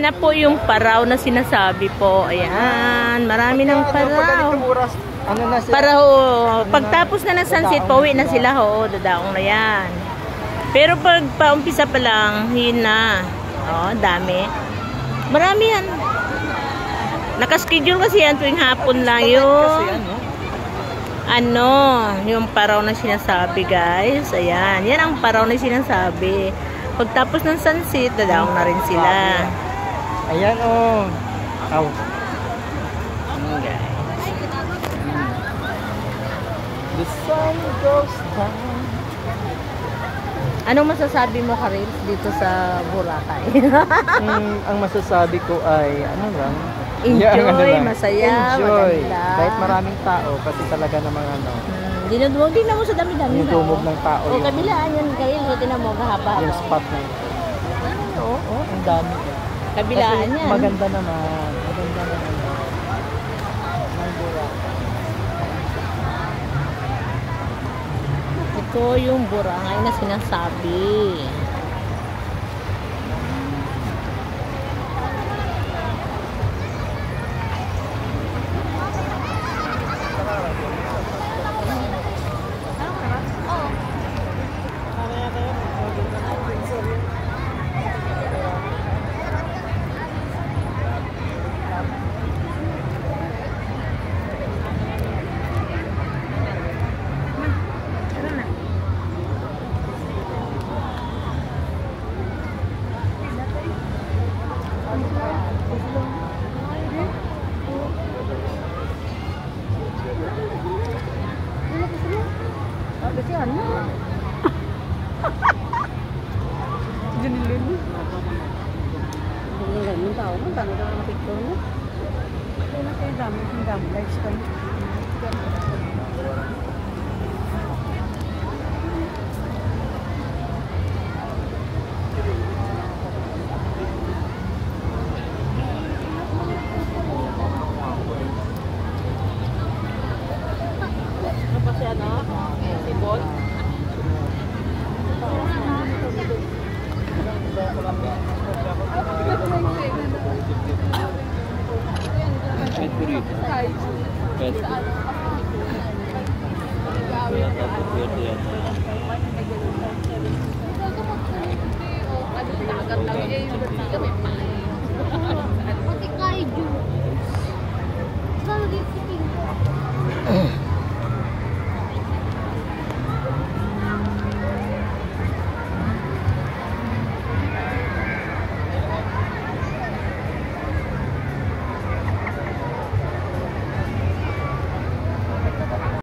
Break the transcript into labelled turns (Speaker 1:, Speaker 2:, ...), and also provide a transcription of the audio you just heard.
Speaker 1: na po yung paraw na sinasabi po. Ayan, marami ng paraw. Paraw, pagtapos na ng sunset, pauwi na sila ho. Dadaong na yan. Pero pag paumpisa pa lang, yun na. Oh, dami. Marami yan. Nakaschedule kasi yan tuwing hapon lang yung yung paraw na sinasabi, guys. Ayan, yan ang paraw na sinasabi. Pagtapos ng sunset, dadaong na rin sila.
Speaker 2: Ayan, oh. Ow.
Speaker 1: Okay.
Speaker 2: The sun goes down.
Speaker 1: Anong masasabi mo, Karil, dito sa Boracay?
Speaker 2: Ang masasabi ko ay, ano lang?
Speaker 1: Enjoy, masaya,
Speaker 2: enjoy.
Speaker 1: maganda.
Speaker 2: Kahit maraming tao, kasi talaga namang
Speaker 1: Dinudumog din na mo sa dami-dami.
Speaker 2: dinudumog ng tao.
Speaker 1: O, kabilaan yan, Karil. So, tinan mo, kahaba.
Speaker 2: Yung spot na yun. Oo, ang dami.
Speaker 1: Kabilaan
Speaker 2: kasi
Speaker 1: yan.
Speaker 2: maganda naman. Maganda naman. Ng Boracay.
Speaker 1: Ito yung Boracay na sinasabi.
Speaker 2: Pet.